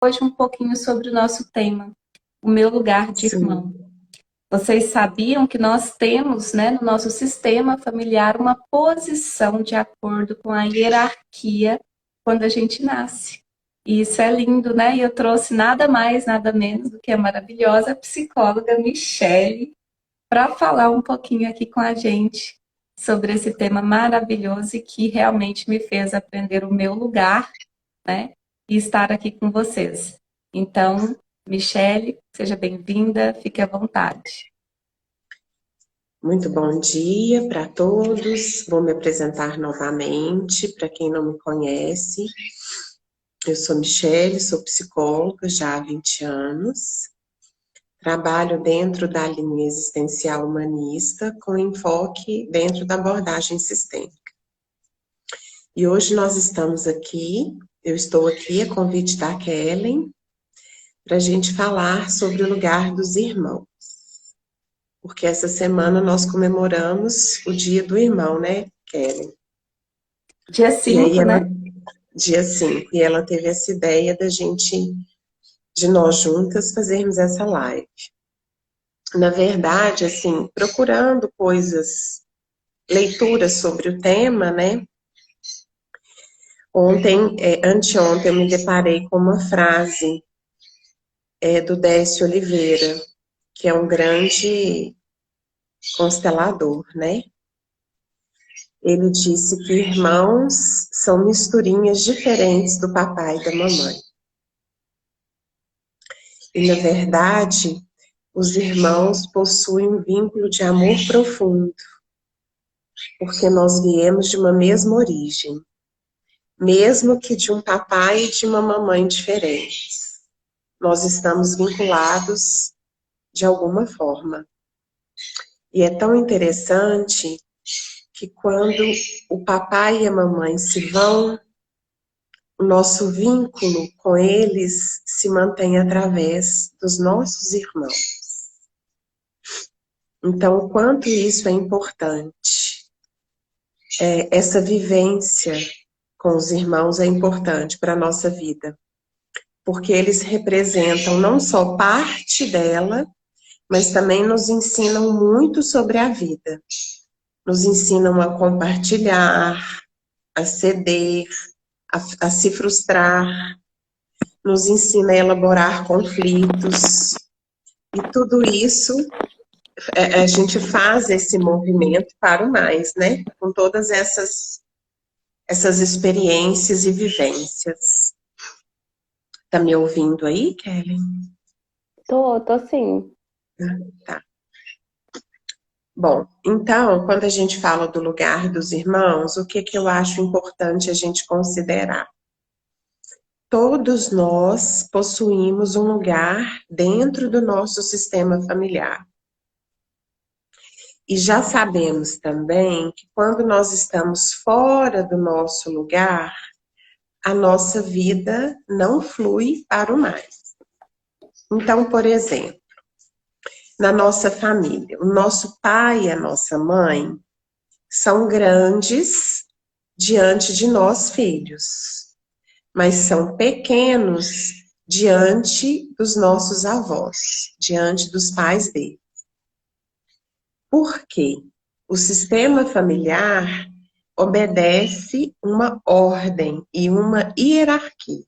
hoje um pouquinho sobre o nosso tema, o meu lugar de irmão. Sim, Vocês sabiam que nós temos, né, no nosso sistema familiar uma posição de acordo com a hierarquia quando a gente nasce. E isso é lindo, né? E eu trouxe nada mais, nada menos do que a maravilhosa psicóloga Michele para falar um pouquinho aqui com a gente sobre esse tema maravilhoso e que realmente me fez aprender o meu lugar, né? E estar aqui com vocês. Então, Michele, seja bem-vinda, fique à vontade. muito bom dia para todos. Vou me apresentar novamente para quem não me conhece. Eu sou Michele, sou psicóloga já há 20 anos. Trabalho dentro da linha existencial humanista com enfoque dentro da abordagem sistêmica. E hoje nós estamos aqui, eu estou aqui a convite da Kellen, para a gente falar sobre o lugar dos irmãos. Porque essa semana nós comemoramos o Dia do Irmão, né, Kellen? Dia E aí 5, ela, né? dia 5, e ela teve essa ideia de nós juntas fazermos essa live. Na verdade, assim, procurando coisas, leituras sobre o tema, né? Anteontem, eu me deparei com uma frase do Décio Oliveira, que é um grande constelador, né? Ele disse que irmãos são misturinhas diferentes do papai e da mamãe. E, na verdade, os irmãos possuem um vínculo de amor profundo, porque nós viemos de uma mesma origem, mesmo que de um papai e de uma mamãe diferentes. Nós estamos vinculados de alguma forma. E é tão interessante que quando o papai e a mamãe se vão, o nosso vínculo com eles se mantém através dos nossos irmãos. Então, o quanto isso é importante. Essa vivência com os irmãos é importante para a nossa vida, porque eles representam não só parte dela, mas também nos ensinam muito sobre a vida. Nos ensinam a compartilhar, a ceder, a se frustrar, nos ensina a elaborar conflitos. E tudo isso, a gente faz esse movimento para o mais, né? Com todas essas experiências e vivências. Tá me ouvindo aí, Kelly? Tô sim. Tá. Bom, então, quando a gente fala do lugar dos irmãos, o que eu acho importante a gente considerar? Todos nós possuímos um lugar dentro do nosso sistema familiar. E já sabemos também que quando nós estamos fora do nosso lugar, a nossa vida não flui para o mais. Então, por exemplo, na nossa família, o nosso pai e a nossa mãe são grandes diante de nós, filhos, mas são pequenos diante dos nossos avós, diante dos pais deles. Por quê? O sistema familiar obedece uma ordem e uma hierarquia.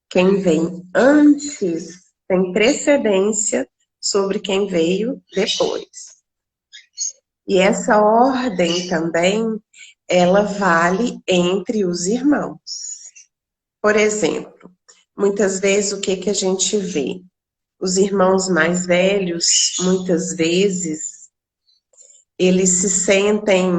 Quem vem antes tem precedência sobre quem veio depois. E essa ordem também, ela vale entre os irmãos. Por exemplo, muitas vezes o que a gente vê? Os irmãos mais velhos, muitas vezes, eles se sentem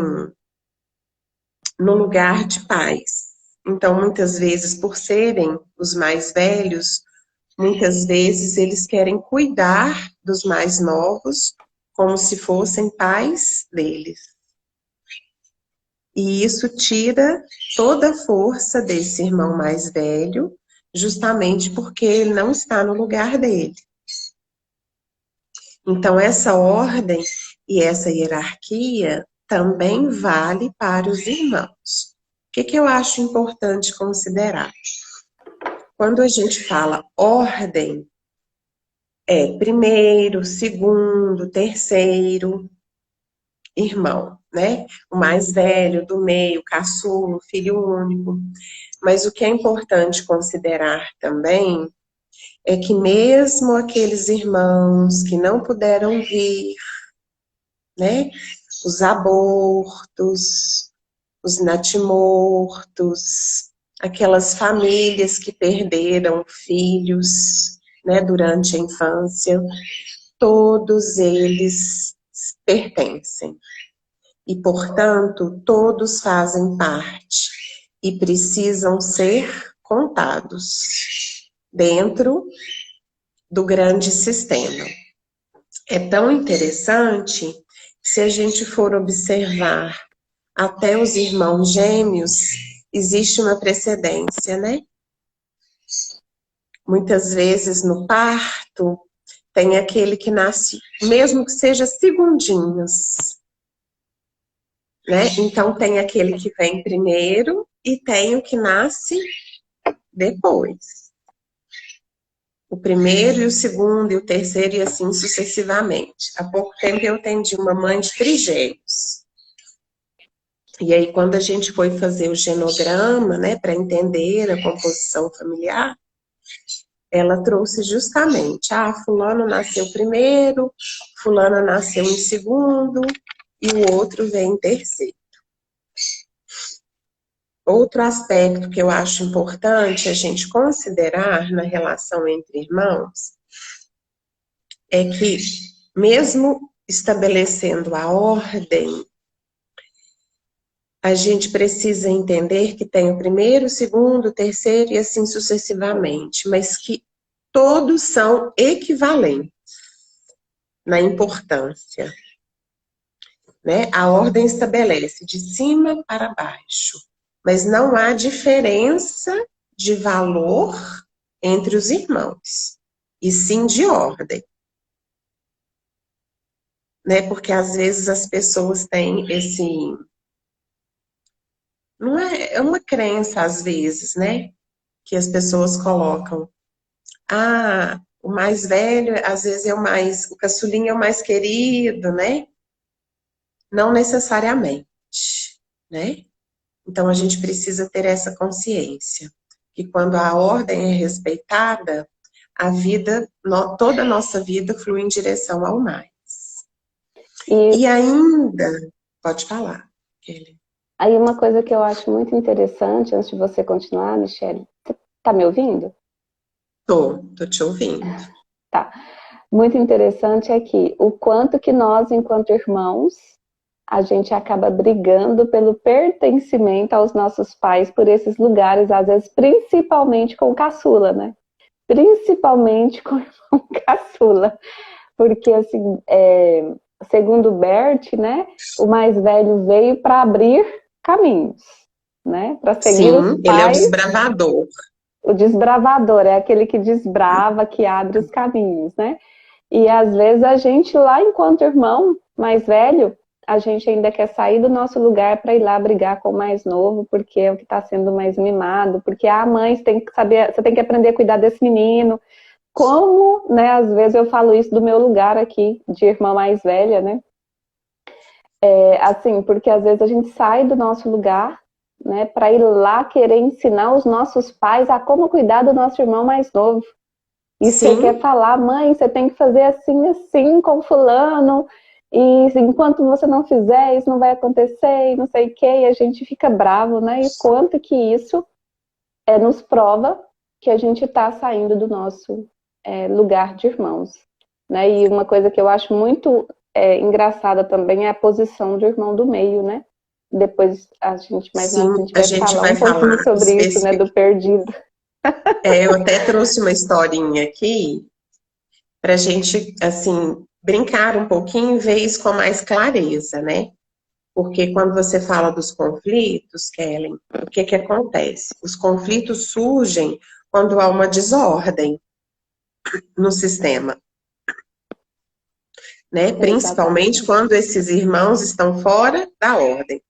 no lugar de pais. Então, muitas vezes, por serem os mais velhos, muitas vezes eles querem cuidar dos mais novos como se fossem pais deles. E isso tira toda a força desse irmão mais velho, justamente porque ele não está no lugar dele. Então, essa ordem e essa hierarquia também vale para os irmãos. O que eu acho importante considerar? Quando a gente fala ordem, é primeiro, segundo, terceiro irmão, né? O mais velho, do meio, caçula, filho único. Mas o que é importante considerar também é que mesmo aqueles irmãos que não puderam vir, né? Os abortos, os natimortos, aquelas famílias que perderam filhos, né, durante a infância, todos eles pertencem. E, portanto, todos fazem parte e precisam ser contados dentro do grande sistema. É tão interessante que, se a gente for observar até os irmãos gêmeos, existe uma precedência, né? Muitas vezes no parto, tem aquele que nasce, mesmo que seja segundinhos, né? Então tem aquele que vem primeiro e tem o que nasce depois. O primeiro e o segundo e o terceiro e assim sucessivamente. Há pouco tempo eu atendi uma mãe de trigêmeos. E aí, quando a gente foi fazer o genograma, né, para entender a composição familiar, ela trouxe justamente, fulano nasceu primeiro, fulano nasceu em segundo, e o outro vem em terceiro. Outro aspecto que eu acho importante a gente considerar na relação entre irmãos é que, mesmo estabelecendo a ordem, a gente precisa entender que tem o primeiro, o segundo, o terceiro e assim sucessivamente, mas que todos são equivalentes na importância, né? A ordem estabelece de cima para baixo, mas não há diferença de valor entre os irmãos, e sim de ordem. Né? Porque às vezes as pessoas têm esse... Não é, é uma crença, às vezes, né? Que as pessoas colocam. O mais velho, às vezes, é o mais... O caçulinha é o mais querido, né? Não necessariamente, né? Então, a gente precisa ter essa consciência. Que quando a ordem é respeitada, a vida, toda a nossa vida flui em direção ao mais. E ainda... Pode falar, Kelly. Aí uma coisa que eu acho muito interessante, antes de você continuar, Michele, você tá me ouvindo? Tô te ouvindo. Tá. Muito interessante é que o quanto que nós, enquanto irmãos, a gente acaba brigando pelo pertencimento aos nossos pais por esses lugares, às vezes principalmente com o caçula, né? Principalmente com o irmão caçula. Porque, assim, segundo Bert, né, o mais velho veio para abrir caminhos, né? Para seguir os pais. Ele é o desbravador. O desbravador é aquele que desbrava, que abre os caminhos, né? E às vezes a gente lá, enquanto irmão mais velho, a gente ainda quer sair do nosso lugar para ir lá brigar com o mais novo, porque é o que está sendo mais mimado, porque mãe, você tem que saber, você tem que aprender a cuidar desse menino. Como, né, às vezes eu falo isso do meu lugar aqui, de irmã mais velha, né? Assim, porque às vezes a gente sai do nosso lugar, né, para ir lá querer ensinar os nossos pais a como cuidar do nosso irmão mais novo. E você quer falar, mãe, você tem que fazer assim, assim, com fulano, e enquanto você não fizer, isso não vai acontecer, e não sei o quê, e a gente fica bravo, né? E quanto que isso nos prova que a gente está saindo do nosso lugar de irmãos, né? E uma coisa que eu acho muito engraçada também é a posição do irmão do meio, né? Depois a gente mais na frente vai falar um pouquinho sobre isso, né? Do perdido. Eu até trouxe uma historinha aqui para a gente, assim, brincar um pouquinho e ver isso com mais clareza, né? Porque quando você fala dos conflitos, Kellen, o que acontece? Os conflitos surgem quando há uma desordem no sistema, né? Principalmente quando esses irmãos estão fora da ordem.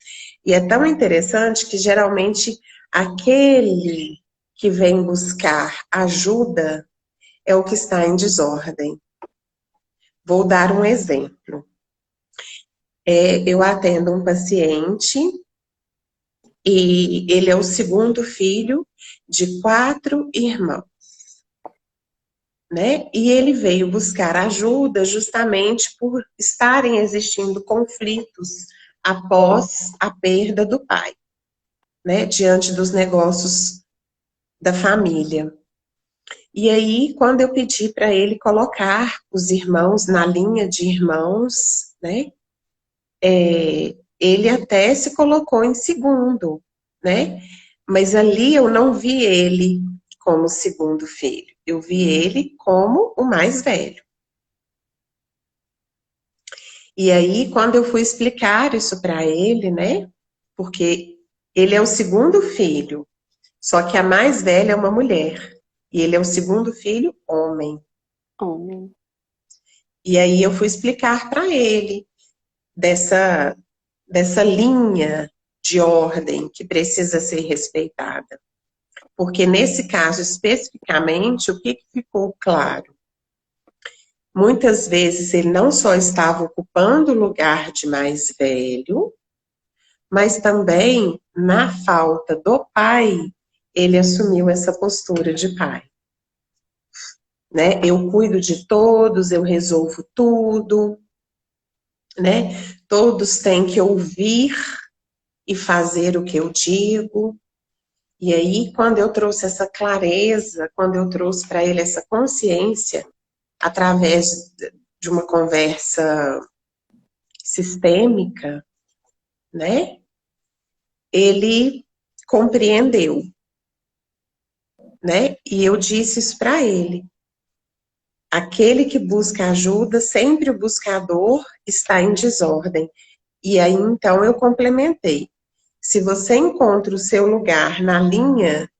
E é tão interessante que geralmente aquele que vem buscar ajuda é o que está em desordem. Vou dar um exemplo. Eu atendo um paciente e ele é o segundo filho de 4 irmãos, né? E ele veio buscar ajuda justamente por estarem existindo conflitos após a perda do pai, né? Diante dos negócios da família. E aí, quando eu pedi para ele colocar os irmãos na linha de irmãos, né? Ele até se colocou em segundo, né? Mas ali eu não vi ele como segundo filho, eu vi ele como o mais velho. E aí, quando eu fui explicar isso para ele, né? Porque ele é o segundo filho, só que a mais velha é uma mulher. E ele é o segundo filho, homem. Homem. E aí eu fui explicar para ele dessa linha de ordem que precisa ser respeitada. Porque nesse caso especificamente, o que ficou claro? Muitas vezes ele não só estava ocupando o lugar de mais velho, mas também, na falta do pai, ele assumiu essa postura de pai. Né? Eu cuido de todos, eu resolvo tudo, né? Todos têm que ouvir e fazer o que eu digo. E aí, quando eu trouxe essa clareza, quando eu trouxe para ele essa consciência, através de uma conversa sistêmica, né? Ele compreendeu, né? E eu disse isso para ele. Aquele que busca ajuda, sempre o buscador está em desordem. E aí, então, eu complementei. Se você encontra o seu lugar na linha,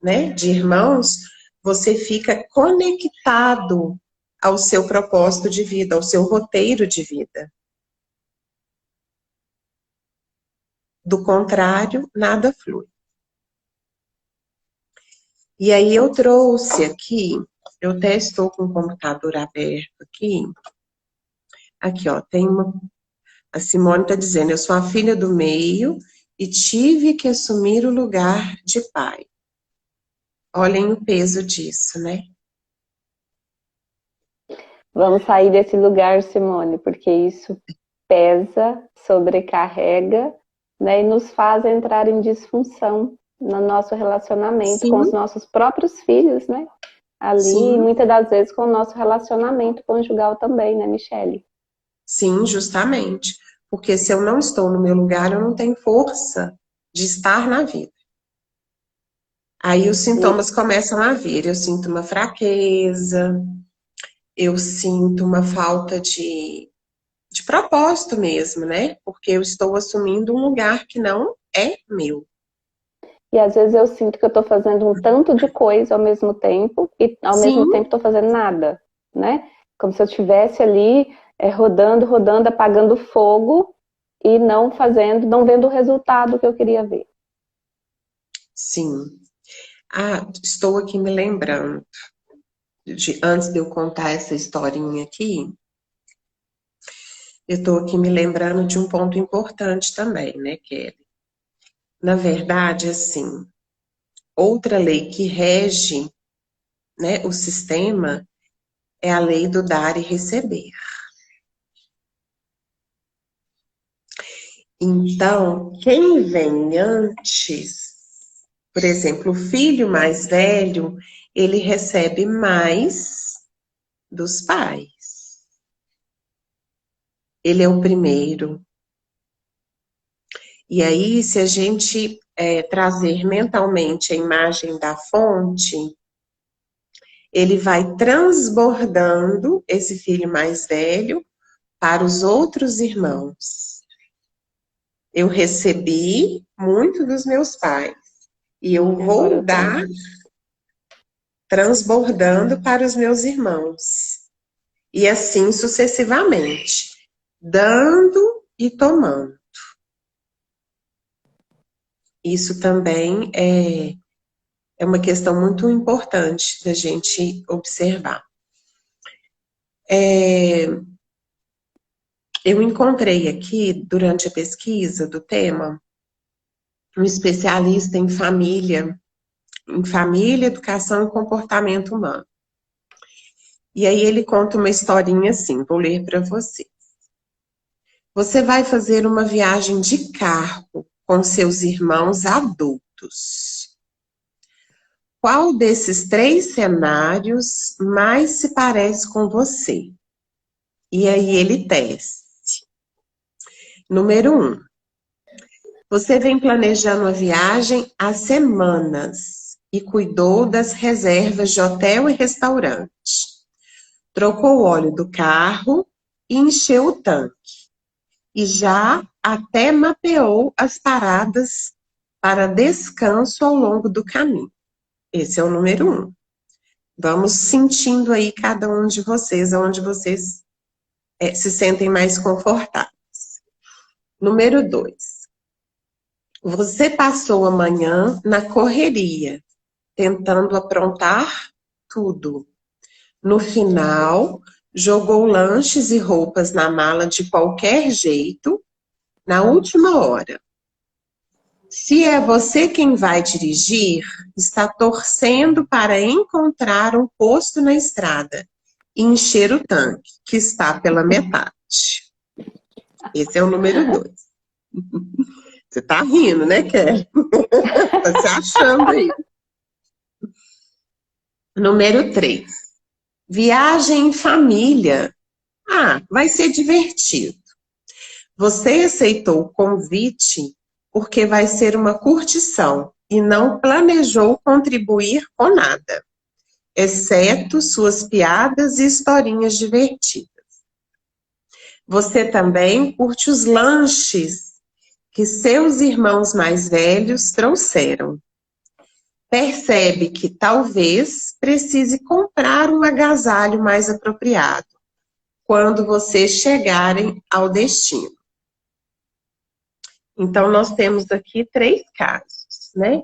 né, de irmãos, você fica conectado ao seu propósito de vida, ao seu roteiro de vida. Do contrário, nada flui. E aí eu trouxe aqui, eu até estou com o computador aberto aqui. Aqui, ó, tem uma... A Simone está dizendo, eu sou a filha do meio e tive que assumir o lugar de pai. Olhem o peso disso, né? Vamos sair desse lugar, Simone, porque isso pesa, sobrecarrega, né, e nos faz entrar em disfunção no nosso relacionamento com os Sim, nossos próprios filhos, né? Ali, e sim, muitas das vezes com o nosso relacionamento conjugal também, né, Michele? sim, justamente. Porque se eu não estou no meu lugar, eu não tenho força de estar na vida. Aí os E, sintomas começam a vir. Eu sinto uma fraqueza, eu sinto uma falta de propósito mesmo, né? Porque eu estou assumindo um lugar que não é meu. e às vezes eu sinto que eu estou fazendo um tanto de coisa ao mesmo tempo, e ao mesmo Sim, tempo estou fazendo nada, né? Como se eu estivesse ali rodando, rodando, apagando fogo e não fazendo, não vendo o resultado que eu queria ver. sim. Ah, estou aqui me lembrando, antes de eu contar essa historinha aqui, eu estou aqui me lembrando de um ponto importante também, né, Kelly? Na verdade, assim, outra lei que rege, né, o sistema é a lei do dar e receber. Então, quem vem antes, por exemplo, o filho mais velho, ele recebe mais dos pais. Ele é o primeiro. E aí, se a gente trazer mentalmente a imagem da fonte, ele vai transbordando esse filho mais velho para os outros irmãos. Eu recebi muito dos meus pais e eu Agora vou eu tenho. dar transbordando para os meus irmãos. E assim sucessivamente, dando e tomando. Isso também É uma questão muito importante da gente observar. Eu encontrei aqui, durante a pesquisa do tema, um especialista em família, educação e comportamento humano. E aí ele conta uma historinha assim, vou ler para você. Você vai fazer uma viagem de carro com seus irmãos adultos. Qual desses 3 cenários mais se parece com você? E aí ele teste. Número 1. Você vem planejando a viagem há semanas e cuidou das reservas de hotel e restaurante. Trocou o óleo do carro e encheu o tanque. E já até mapeou as paradas para descanso ao longo do caminho. Esse é o número 1. Vamos sentindo aí cada um de vocês, onde vocês se sentem mais confortáveis. Número 2. Você passou a manhã na correria, tentando aprontar tudo. No final, jogou lanches e roupas na mala de qualquer jeito, na última hora. Se é você quem vai dirigir, está torcendo para encontrar um posto na estrada e encher o tanque, que está pela metade. Esse é o número 2. Você tá rindo, né, Kelly? Tá se achando aí. Número 3. Viagem em família. Vai ser divertido. Você aceitou o convite porque vai ser uma curtição e não planejou contribuir com nada, exceto suas piadas e historinhas divertidas. Você também curte os lanches que seus irmãos mais velhos trouxeram. Percebe que talvez precise comprar um agasalho mais apropriado quando vocês chegarem ao destino. Então, nós temos aqui 3 casos, né?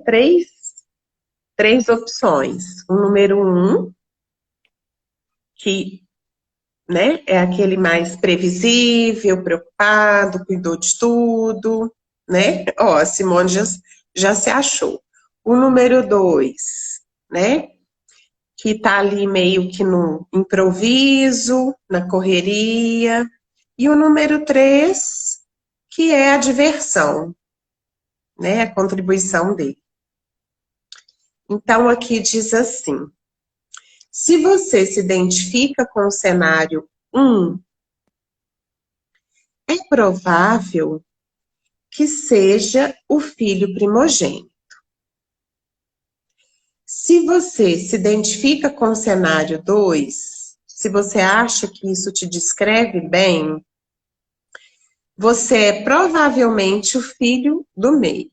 Três opções. O número 1, que, né, é aquele mais previsível, preocupado, cuidou de tudo, né? A Simone já se achou. O número 2, né? Que tá ali meio que no improviso, na correria. E o número 3, que é a diversão, né? A contribuição dele. Então, aqui diz assim: se você se identifica com o cenário 1, é provável que seja o filho primogênito. Se você se identifica com o cenário 2, se você acha que isso te descreve bem, você é provavelmente o filho do meio.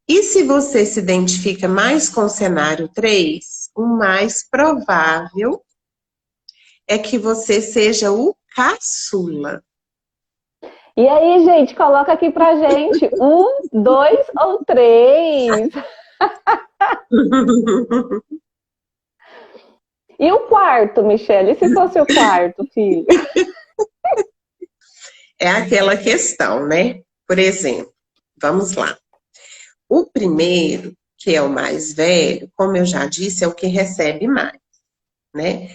E se você se identifica mais com o cenário 3, o mais provável é que você seja o caçula. E aí, gente, coloca aqui pra gente. 1, 2 ou 3? E o quarto, Michele? E se fosse o quarto, filho? É aquela questão, né? Por exemplo, vamos lá. O primeiro, que é o mais velho, como eu já disse, é o que recebe mais, né?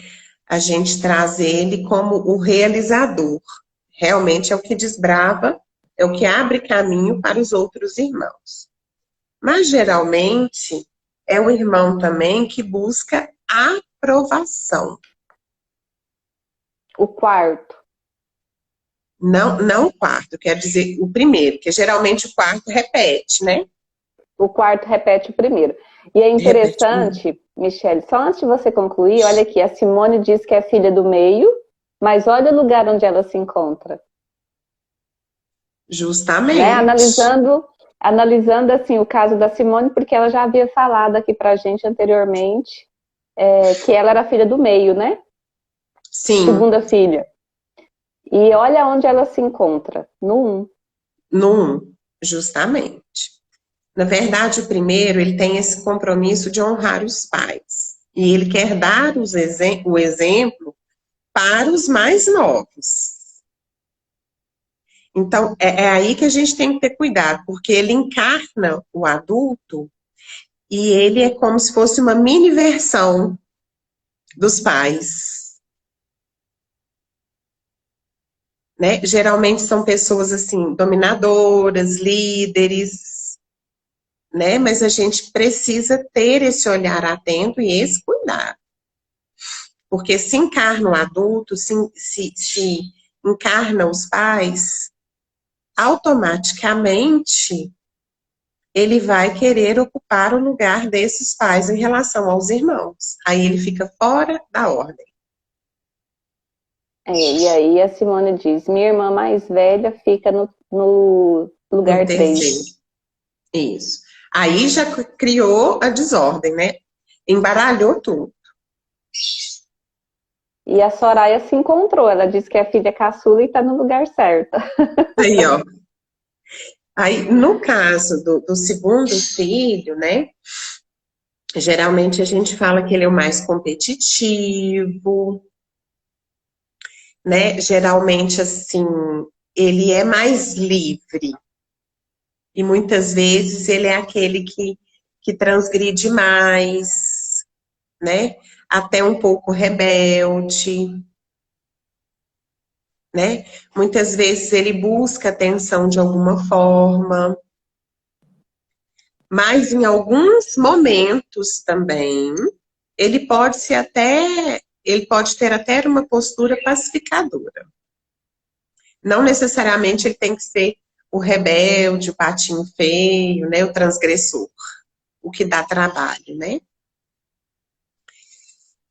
A gente traz ele como o realizador. Realmente é o que desbrava, é o que abre caminho para os outros irmãos. Mas, geralmente, é o irmão também que busca aprovação. O quarto. Não o quarto, quer dizer o primeiro, que geralmente o quarto repete, né? O quarto repete o primeiro. E é interessante, Michele, só antes de você concluir, olha aqui, a Simone diz que é filha do meio, mas olha o lugar onde ela se encontra. Justamente. Né? Analisando assim, o caso da Simone, porque ela já havia falado aqui pra gente anteriormente que ela era filha do meio, né? Sim. Segunda filha. E olha onde ela se encontra, no 1. No 1, justamente. Na verdade, o primeiro, ele tem esse compromisso de honrar os pais. E ele quer dar o exemplo para os mais novos. Então, é aí que a gente tem que ter cuidado, porque ele encarna o adulto e ele é como se fosse uma mini versão dos pais. Né? Geralmente são pessoas assim, dominadoras, líderes, né? Mas a gente precisa ter esse olhar atento e esse cuidado. Porque se encarna o adulto, se encarna os pais, automaticamente ele vai querer ocupar o lugar desses pais em relação aos irmãos. Aí ele fica fora da ordem. E aí a Simone diz, minha irmã mais velha fica no lugar 3. Isso. Aí já criou a desordem, né? Embaralhou tudo. E a Soraya se encontrou, ela disse que é filha caçula e está no lugar certo. Aí, ó. Aí, no caso do segundo filho, né? Geralmente a gente fala que ele é o mais competitivo, né? Geralmente, assim, ele é mais livre. E muitas vezes ele é aquele que transgride mais, né? Até um pouco rebelde, né? Muitas vezes ele busca atenção de alguma forma, mas em alguns momentos também ele pode ter até uma postura pacificadora. Não necessariamente ele tem que ser o rebelde, o patinho feio, né? O transgressor, o que dá trabalho, né?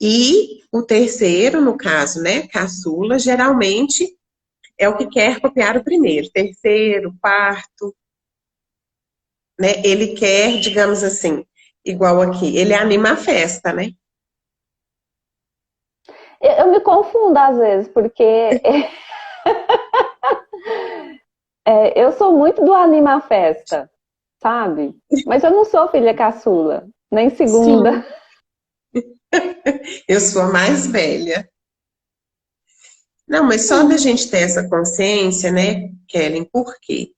E o terceiro, no caso, né, caçula, geralmente é o que quer copiar o primeiro, terceiro, quarto, né? Ele quer, digamos assim, igual aqui, ele anima a festa, né? Eu me confundo às vezes, porque eu sou muito do anima festa, sabe? Mas eu não sou filha caçula, nem segunda. Sim, eu sou a mais velha. Não, mas só da gente ter essa consciência, né, Kellen, por quê?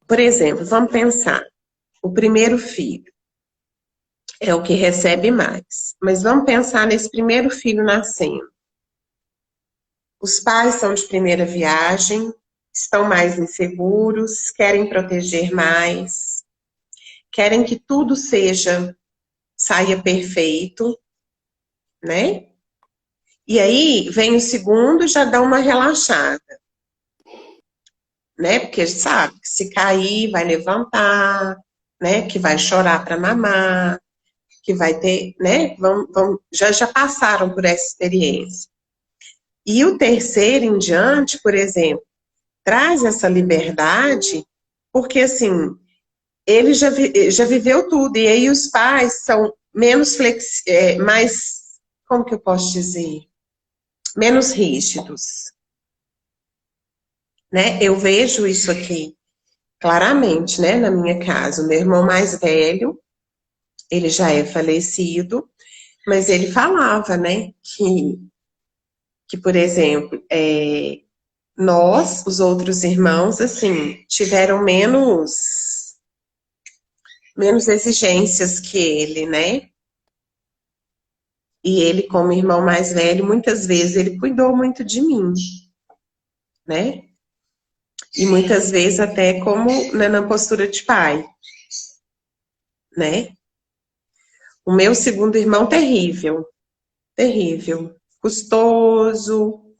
Por exemplo, vamos pensar, o primeiro filho é o que recebe mais, mas vamos pensar nesse primeiro filho nascendo. Os pais são de primeira viagem, estão mais inseguros, querem proteger mais, querem que tudo saia perfeito, né? E aí vem o segundo e já dá uma relaxada, né? Porque sabe que se cair vai levantar, né? Que vai chorar para mamar, que vai ter, né? Já passaram por essa experiência. E o terceiro em diante, por exemplo, traz essa liberdade, porque assim, ele já viveu tudo, e aí os pais são menos mais, como que eu posso dizer? Menos rígidos, né? Eu vejo isso aqui claramente, né? Na minha casa, o meu irmão mais velho, ele já é falecido, mas ele falava, né? Que por exemplo, nós, os outros irmãos, assim, tiveram menos exigências que ele, né? E ele, como irmão mais velho, muitas vezes ele cuidou muito de mim, né? E muitas vezes até como na postura de pai, né? O meu segundo irmão, terrível, terrível, custoso,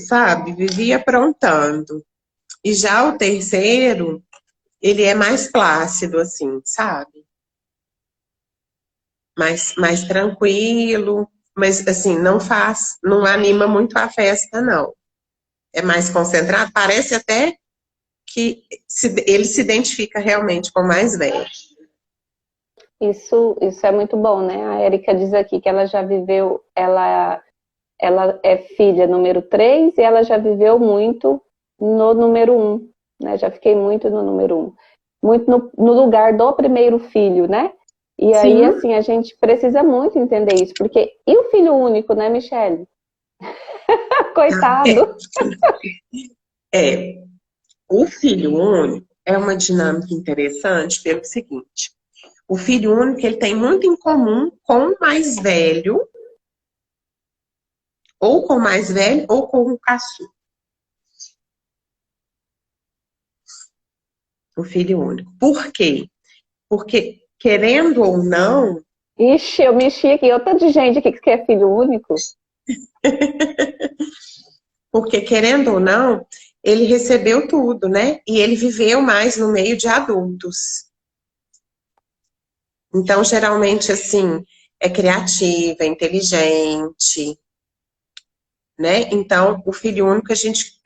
sabe? Vivia aprontando. E já o terceiro, ele é mais plácido, assim, sabe? Mais tranquilo, mas assim, não anima muito a festa, não. É mais concentrado, parece até que ele se identifica realmente com o mais velho. Isso é muito bom, né? A Érica diz aqui que ela já viveu, ela é filha número 3 e ela já viveu muito no número 1. né? Já fiquei muito no número 1. Muito no lugar do primeiro filho, né? E aí, Sim. assim, a gente precisa muito entender isso, porque... E o filho único, né, Michele? Coitado! É, o filho único é uma dinâmica interessante pelo seguinte: o filho único ele tem muito em comum com o mais velho, ou com o mais velho, ou com o caçula. O filho único. Por quê? Porque, querendo ou não, Ixi, eu mexi aqui, outra de gente aqui que é filho único. porque querendo ou não, ele recebeu tudo, né? E ele viveu mais no meio de adultos. Então, geralmente, assim, é criativa, é inteligente, né? Então, o filho único, a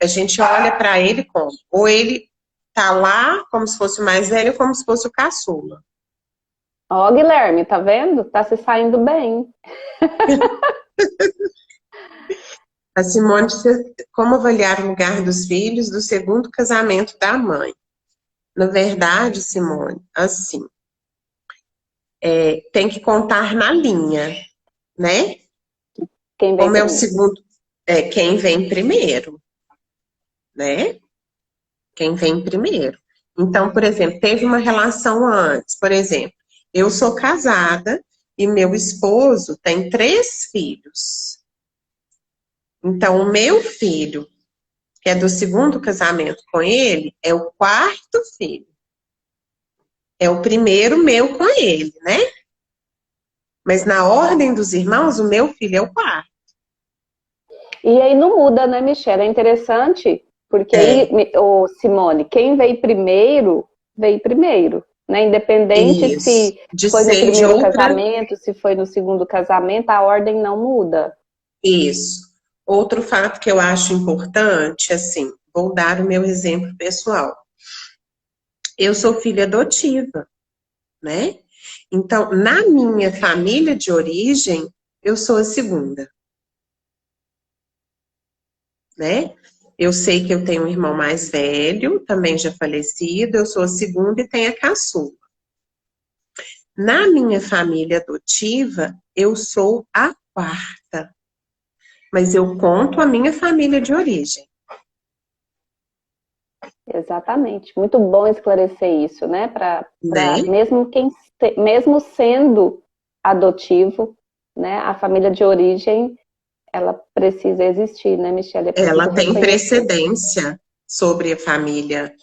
gente olha para ele como, ou ele tá lá como se fosse o mais velho, ou como se fosse o caçula. Ó, Guilherme, tá vendo? Tá se saindo bem. A Simone disse, como avaliar o lugar dos filhos do segundo casamento da mãe? Na verdade, Simone, assim, tem que contar na linha, né? Quem vem Como é o primeiro? segundo, quem vem primeiro, né? Quem vem primeiro. Então, por exemplo, teve uma relação antes, por exemplo, eu sou casada e meu esposo tem 3 filhos. Então, o meu filho, que é do segundo casamento com ele, é o quarto filho. É o primeiro meu com ele, né? Mas na ordem dos irmãos, o meu filho é o quarto. E aí não muda, né, Michelle? É interessante, porque aí, É, ô, Simone, quem veio primeiro, né? Independente isso. se De foi no ser de primeiro outra. casamento, se foi no segundo casamento, a ordem não muda. Isso. Outro fato que eu acho importante, assim, vou dar o meu exemplo pessoal. Eu sou filha adotiva, né? Então, na minha família de origem, eu sou a segunda, né? Eu sei que eu tenho um irmão mais velho, também já falecido, eu sou a segunda e tenho a caçula. Na minha família adotiva, eu sou a quarta, mas eu conto a minha família de origem. Exatamente. Muito bom esclarecer isso, né? Né? Mesmo sendo adotivo, né? A família de origem, ela precisa existir, né, Michelle? É preciso Ela tem reconhecer. precedência sobre a família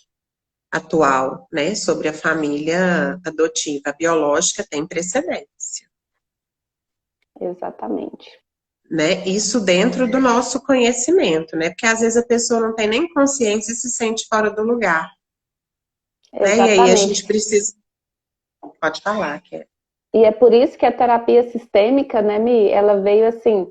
atual, né? Sobre a família adotiva. A biológica tem precedência, Exatamente. né? Isso dentro do nosso conhecimento, né? Porque às vezes a pessoa não tem nem consciência e se sente fora do lugar, né? E aí a Exatamente. gente precisa. Pode falar, que é. E é por isso que a terapia sistêmica, né, Mi, ela veio assim.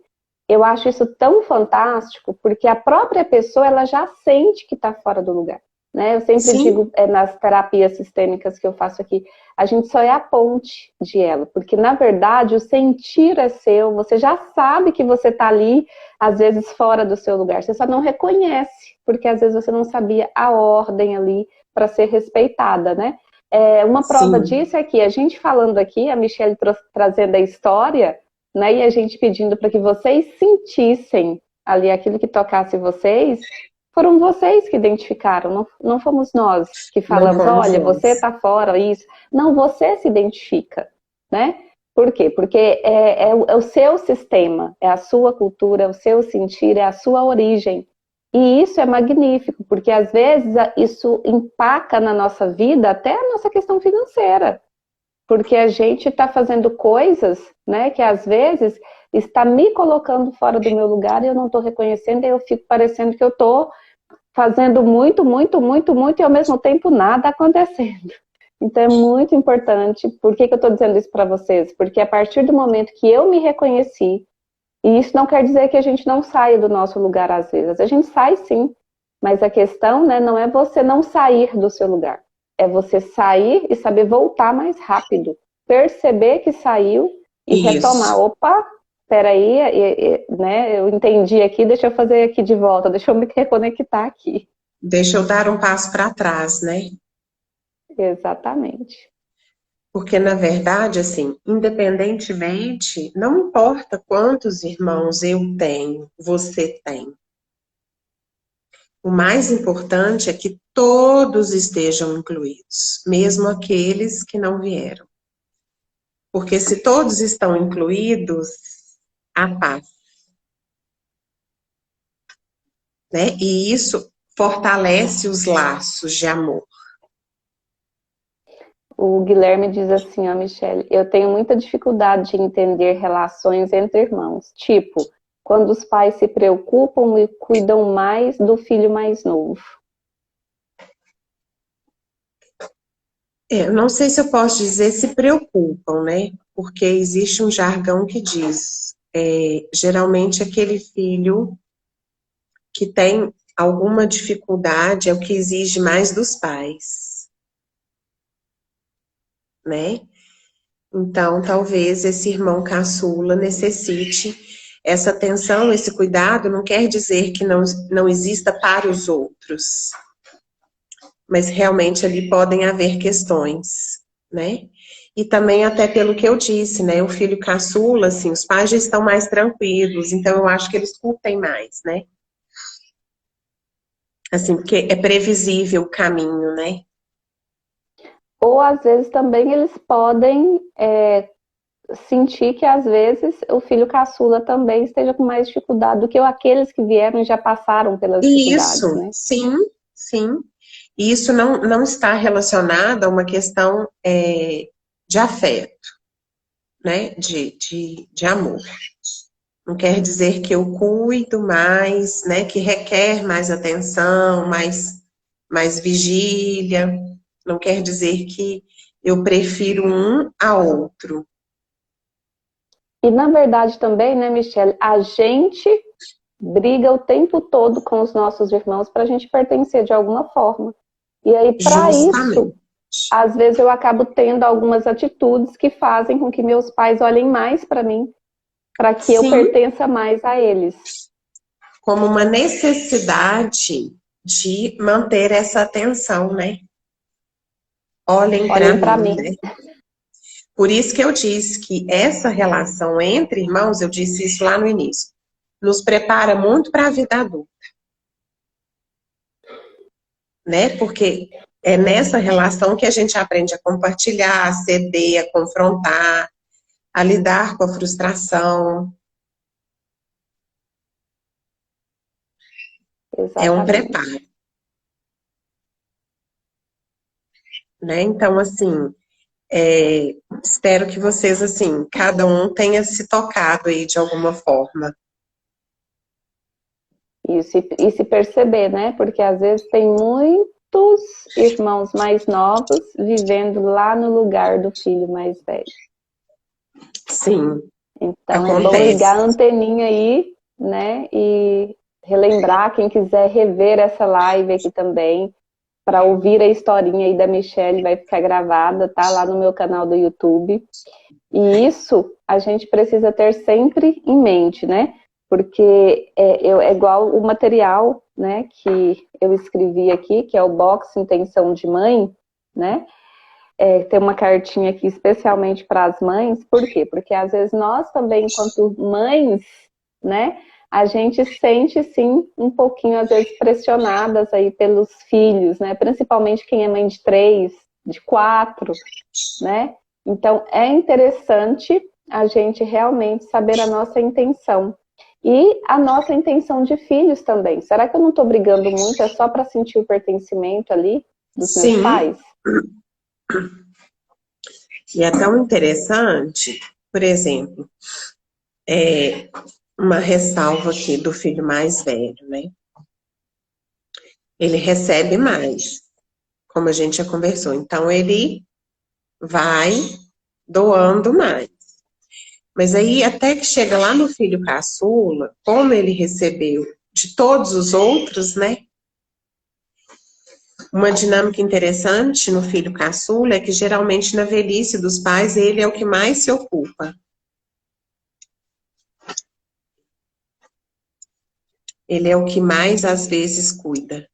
Eu acho isso tão fantástico, porque a própria pessoa ela já sente que está fora do lugar. Né? Eu sempre Sim, digo nas terapias sistêmicas que eu faço aqui, a gente só é a ponte de ela, porque na verdade o sentir é seu, você já sabe que você está ali, às vezes fora do seu lugar, você só não reconhece, porque às vezes você não sabia a ordem ali para ser respeitada, né? Uma prova sim, disso é que a gente falando aqui, a Michelle trazendo a história, né, e a gente pedindo para que vocês sentissem ali aquilo que tocasse vocês, foram vocês que identificaram, não fomos nós que não falamos, fomos olha, você nós. está fora, isso. Não, você se identifica, né? Por quê? Porque é o seu sistema, é a sua cultura, é o seu sentir, é a sua origem. E isso é magnífico, porque às vezes isso empaca na nossa vida até a nossa questão financeira. Porque a gente está fazendo coisas, né, que às vezes está me colocando fora do meu lugar e eu não estou reconhecendo, e eu fico parecendo que eu estou fazendo muito, muito, muito, muito e ao mesmo tempo nada acontecendo. Então é muito importante. Por que eu estou dizendo isso para vocês? Porque a partir do momento que eu me reconheci, e isso não quer dizer que a gente não saia do nosso lugar às vezes. A gente sai sim, mas a questão, né, não é você não sair do seu lugar. É você sair e saber voltar mais rápido. Perceber que saiu e retomar. Isso. Opa, peraí, né, eu entendi aqui, deixa eu fazer aqui de volta, deixa eu me reconectar aqui. Deixa eu dar um passo para trás, né? Exatamente. Porque, na verdade, assim, independentemente, não importa quantos irmãos eu tenho, você tem. O mais importante é que todos estejam incluídos, mesmo aqueles que não vieram. Porque se todos estão incluídos, há paz, né? E isso fortalece os laços de amor. O Guilherme diz assim, ó, Michele, eu tenho muita dificuldade de entender relações entre irmãos. Tipo, quando os pais se preocupam e cuidam mais do filho mais novo. Eu não sei se eu posso dizer se preocupam, né? Porque existe um jargão que diz, geralmente aquele filho que tem alguma dificuldade é o que exige mais dos pais, né? Então, talvez esse irmão caçula necessite essa atenção, esse cuidado, não quer dizer que não exista para os outros, mas realmente ali podem haver questões, né? E também até pelo que eu disse, né? O filho caçula, assim, os pais já estão mais tranquilos, então eu acho que eles curtem mais, né? Assim, porque é previsível o caminho, né? Ou às vezes também eles podem sentir que às vezes o filho caçula também esteja com mais dificuldade do que aqueles que vieram e já passaram pelas dificuldades, Isso, né? sim, sim. E isso não está relacionado a uma questão de afeto, né? De amor. Não quer dizer que eu cuido mais, né? Que requer mais atenção, mais vigília. Não quer dizer que eu prefiro um a outro. E na verdade também, né, Michelle, a gente briga o tempo todo com os nossos irmãos para a gente pertencer de alguma forma. E aí, para isso, Justamente. às vezes eu acabo tendo algumas atitudes que fazem com que meus pais olhem mais para mim, para que eu Sim, pertença mais a eles. como uma necessidade de manter essa atenção, né? Olhem para Olhem para mim, mim. né? Por isso que eu disse que essa relação entre irmãos, eu disse isso lá no início, nos prepara muito para a vida adulta, né? Porque é nessa relação que a gente aprende a compartilhar, a ceder, a confrontar, a lidar com a frustração. É um Exatamente. preparo, né? Então, assim, espero que vocês, assim, cada um tenha se tocado aí de alguma forma. Isso, e se perceber, né? Porque às vezes tem muitos irmãos mais novos vivendo lá no lugar do filho mais velho. Sim, Então é bom acontece. ligar a anteninha aí, né? E relembrar, quem quiser rever essa live aqui também, para ouvir a historinha aí da Michelle, vai ficar gravada, tá? Lá no meu canal do YouTube. E isso a gente precisa ter sempre em mente, né? Porque é igual o material, né, que eu escrevi aqui, que é o Box Intenção de Mãe, né? Tem uma cartinha aqui especialmente para as mães, por quê? Porque às vezes nós também, enquanto mães, né, a gente sente sim um pouquinho, às vezes, pressionadas aí pelos filhos, né? Principalmente quem é mãe de 3, de 4, né? Então é interessante a gente realmente saber a nossa intenção. E a nossa intenção de filhos também. Será que eu não estou brigando muito? É só para sentir o pertencimento ali dos meus Sim, pais? e é tão interessante, por exemplo, uma ressalva aqui do filho mais velho, né? Ele recebe mais, como a gente já conversou. Então, ele vai doando mais. Mas aí, até que chega lá no filho caçula, como ele recebeu de todos os outros, né? Uma dinâmica interessante no filho caçula é que geralmente na velhice dos pais ele é o que mais se ocupa. Ele é o que mais às vezes cuida.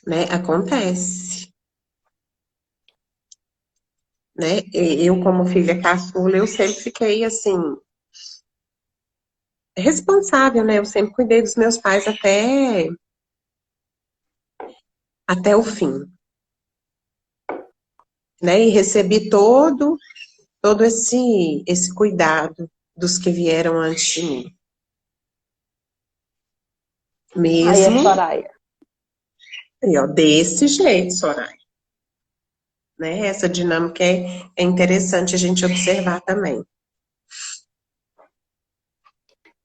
né? Acontece, né? Eu, como filha caçula, eu sempre fiquei, assim, responsável, né? Eu sempre cuidei dos meus pais até o fim, né? E recebi todo esse cuidado dos que vieram antes de mim. Aí a Mesmo, Soraya. e, ó, desse jeito, Soraya, né? Essa dinâmica é interessante a gente observar também.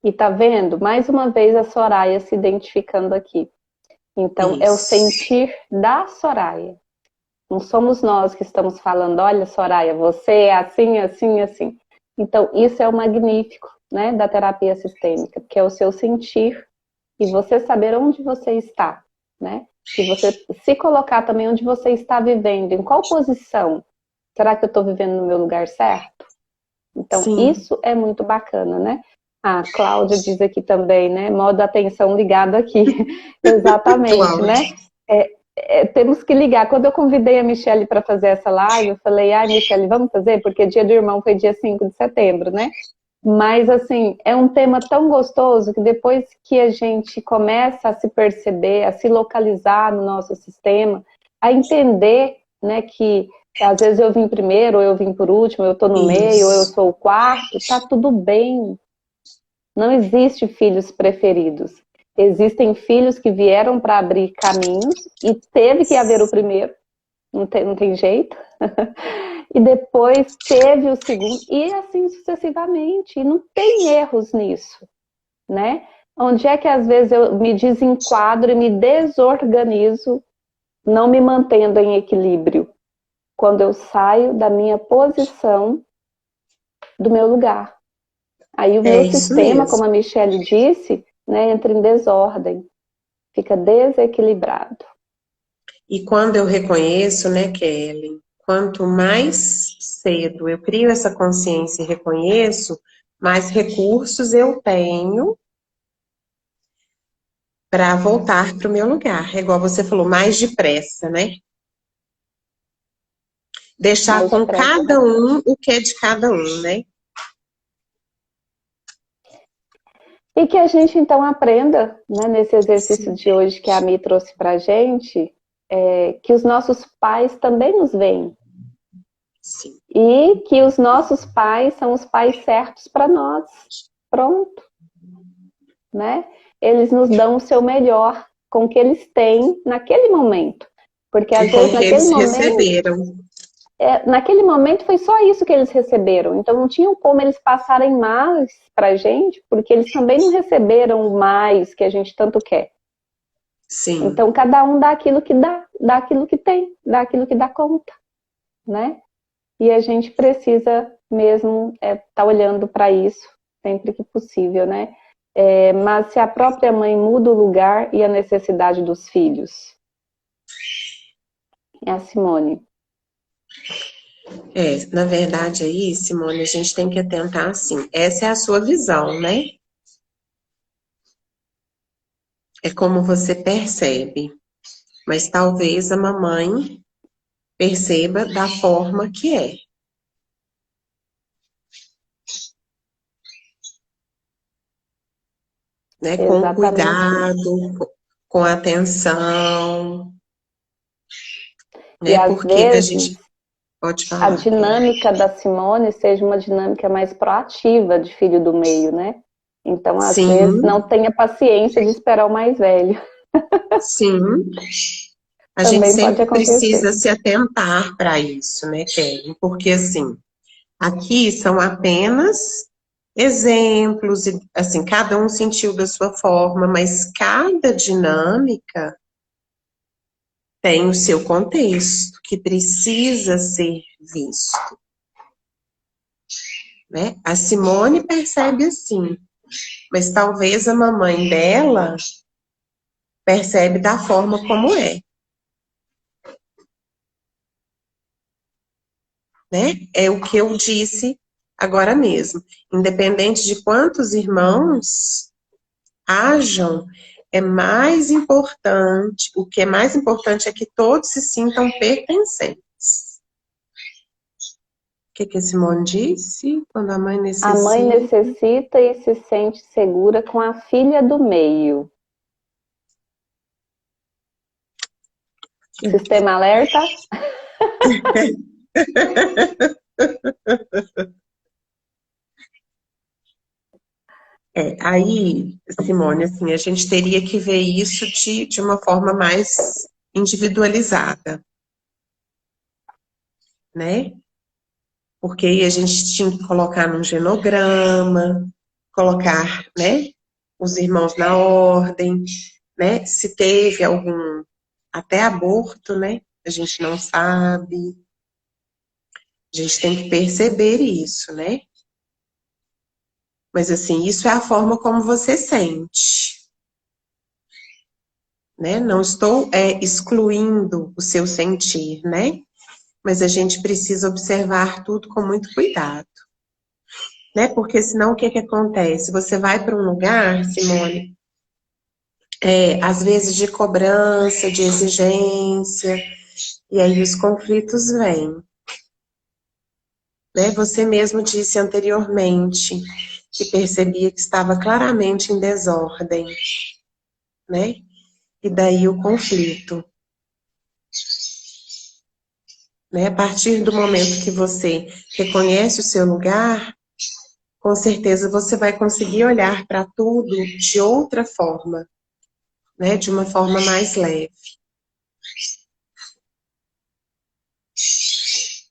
E tá vendo? Mais uma vez a Soraya se identificando aqui. Então, é o Isso. sentir da Soraya. Não somos nós que estamos falando, olha, Soraya, você é assim, assim, assim. Então, isso é o magnífico, né, da terapia sistêmica, que é o seu sentir e você saber onde você está, né? E você se colocar também onde você está vivendo, em qual posição. Será que eu estou vivendo no meu lugar certo? Então, Sim, isso é muito bacana, né? A Cláudia diz aqui também, né? Modo atenção ligado aqui. Exatamente, Cláudia. né? Temos que ligar. Quando eu convidei a Michelle para fazer essa live, eu falei, ai, Michelle, vamos fazer? Porque dia do irmão foi dia 5 de setembro, né? Mas, assim, é um tema tão gostoso que depois que a gente começa a se perceber, a se localizar no nosso sistema, a entender, né, que às vezes eu vim primeiro, ou eu vim por último, eu estou no meio, ou eu Isso. sou o quarto, tá tudo bem. Não existe filhos preferidos. Existem filhos que vieram para abrir caminhos e teve que haver o primeiro, não tem jeito. E depois teve o segundo, e assim sucessivamente. E não tem erros nisso, né? Onde é que às vezes eu me desenquadro e me desorganizo, não me mantendo em equilíbrio? Quando eu saio da minha posição, do meu lugar. Aí o É meu isso sistema, como mesmo. a Michelle disse, né, entra em desordem, fica desequilibrado. E quando eu reconheço, né, Kelly, quanto mais cedo eu crio essa consciência e reconheço, mais recursos eu tenho para voltar para o meu lugar. É igual você falou, mais depressa, né? Deixar Mais com depressa. cada um o que é de cada um, né? E que a gente então aprenda, né, nesse exercício Sim, de hoje que a Mi trouxe para a gente, que os nossos pais também nos veem. sim. E que os nossos pais são os pais certos para nós. Pronto, né? Eles nos dão o seu melhor com o que eles têm naquele momento. Porque E às com vezes o que naquele eles momento receberam. naquele momento foi só isso que eles receberam. Então não tinham como eles passarem mais para a gente, porque eles também não receberam mais que a gente tanto quer. Sim, Então cada um dá aquilo que dá aquilo que tem, dá aquilo que dá conta, né? E a gente precisa mesmo tá olhando para isso sempre que possível, né? Mas se a própria mãe muda o lugar e a necessidade dos filhos, é a Simone. na verdade aí, Simone, a gente tem que atentar assim. Essa é a sua visão, né? É como você percebe. Mas talvez a mamãe perceba da forma que é, né? Com Exatamente isso. cuidado, com atenção, E né? às Por que que a vezes gente pode a falar, Kelly? dinâmica da Simone seja uma dinâmica mais proativa de filho do meio, né? Então, às vezes, não Sim, tenha paciência de esperar o mais velho. sim. A gente Também pode sempre acontecer. precisa se atentar para isso, né, Kelly? Porque assim, aqui são apenas exemplos, e assim, cada um sentiu da sua forma, mas cada dinâmica tem o seu contexto que precisa ser visto, né? A Simone percebe assim, mas talvez a mamãe dela percebe da forma como é, né? É o que eu disse agora mesmo. Independente de quantos irmãos hajam, é mais importante, o que é mais importante é que todos se sintam pertencentes. O que a Simone disse? Quando a mãe A mãe necessita... necessita e se sente segura com a filha do meio. Sistema alerta? Aí, Simone, assim, a gente teria que ver isso de uma forma mais individualizada, né? Porque aí a gente tinha que colocar num genograma, colocar, né, os irmãos na ordem, né? Se teve algum, até aborto, né? A gente não sabe. A gente tem que perceber isso, né? Mas assim, isso é a forma como você sente, né? Não estou excluindo o seu sentir, né? Mas a gente precisa observar tudo com muito cuidado, né? Porque senão o que que acontece? Você vai para um lugar, Simone, às vezes de cobrança, de exigência, e aí os conflitos vêm, né? Você mesmo disse anteriormente que percebia que estava claramente em desordem, né? E daí o conflito, né? A partir do momento que você reconhece o seu lugar, com certeza você vai conseguir olhar para tudo de outra forma, né? De uma forma mais leve.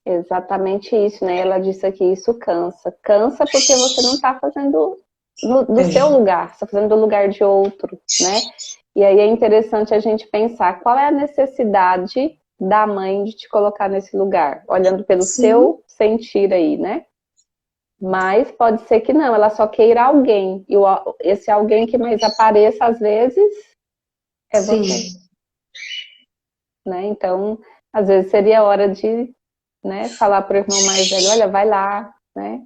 Exatamente isso, né? Ela disse aqui, isso cansa. Cansa porque você não está fazendo do seu lugar, você está fazendo do lugar de outro, né? E aí é interessante a gente pensar qual é a necessidade da mãe de te colocar nesse lugar, olhando pelo seu sentir aí, né? Mas pode ser que não, ela só queira alguém. E esse alguém que mais apareça às vezes é você. Né? Então, às vezes seria hora de, né, falar para o irmão mais velho, olha, vai lá, né?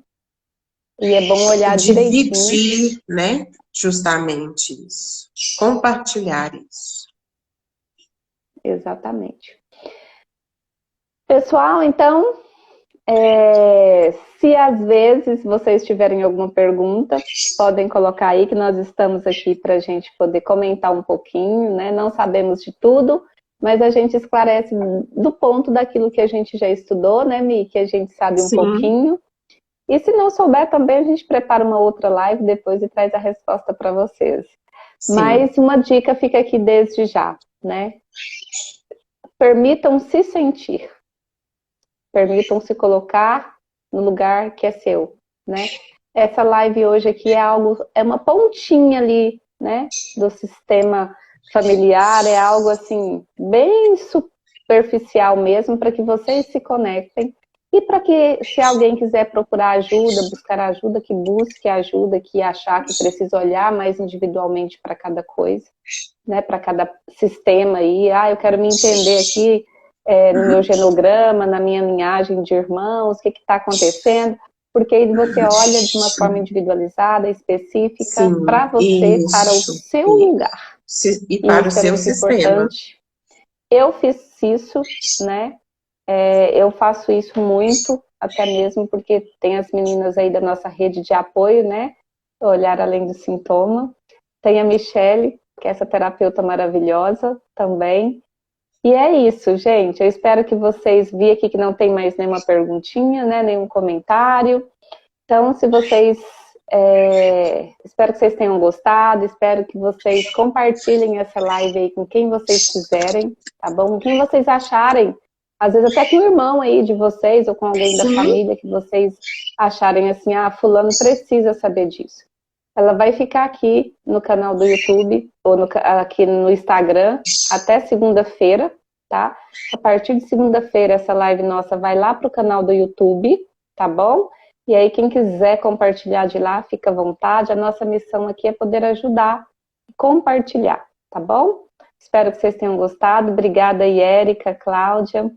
E é bom olhar direitinho. Dividir, né? Justamente isso. Compartilhar isso. Exatamente. Pessoal, então, se às vezes vocês tiverem alguma pergunta, podem colocar aí que nós estamos aqui para a gente poder comentar um pouquinho, né? Não sabemos de tudo, mas a gente esclarece do ponto daquilo que a gente já estudou, né, Mi? Que a gente sabe um pouquinho. E se não souber também, a gente prepara uma outra live depois e traz a resposta para vocês. Mas uma dica fica aqui desde já, né? Permitam se sentir. Permitam se colocar no lugar que é seu, né? Essa live hoje aqui é uma pontinha ali, né? Do sistema familiar, é algo assim, bem superficial mesmo, para que vocês se conectem. E para que, se alguém quiser procurar ajuda, buscar ajuda, que busque ajuda, que achar que precisa olhar mais individualmente para cada coisa, né? Para cada sistema aí. Eu quero me entender aqui no meu genograma, na minha linhagem de irmãos, o que está acontecendo. Porque aí você olha de uma forma individualizada, específica, para você, para o seu lugar. E para o seu sistema. Importante. Eu fiz isso, né? Eu faço isso muito, até mesmo porque tem as meninas aí da nossa rede de apoio, né? Olhar além do sintoma. Tem a Michele, que é essa terapeuta maravilhosa também. E é isso, gente. Eu espero que vocês vi aqui que não tem mais nenhuma perguntinha, né? Nenhum comentário. Então, se vocês... espero que vocês tenham gostado, espero que vocês compartilhem essa live aí com quem vocês quiserem, tá bom? Quem vocês acharem, às vezes até com o irmão aí de vocês, ou com alguém da família que vocês acharem assim, fulano precisa saber disso. Ela vai ficar aqui no canal do YouTube, ou aqui no Instagram, até segunda-feira, tá? A partir de segunda-feira, essa live nossa vai lá pro canal do YouTube, tá bom? E aí, quem quiser compartilhar de lá, fica à vontade. A nossa missão aqui é poder ajudar e compartilhar, tá bom? Espero que vocês tenham gostado. Obrigada, Érica, Cláudia.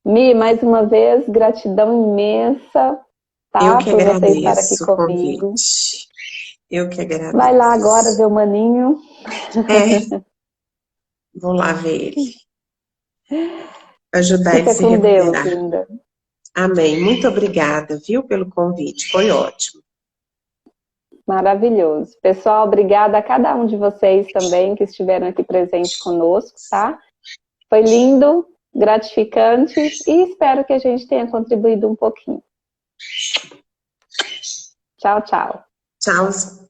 Mi, mais uma vez, gratidão imensa, tá? Eu que agradeço por você estar aqui comigo. Eu que agradeço. Vai lá agora ver o maninho. É, vou lá ver ele. Ajudar ele a Fica se com Deus, recuperar. linda. Amém. Muito obrigada, viu, pelo convite. Foi ótimo. Maravilhoso. Pessoal, obrigada a cada um de vocês também que estiveram aqui presentes conosco, tá? Foi lindo, gratificante e espero que a gente tenha contribuído um pouquinho. Tchau, tchau. Tchau.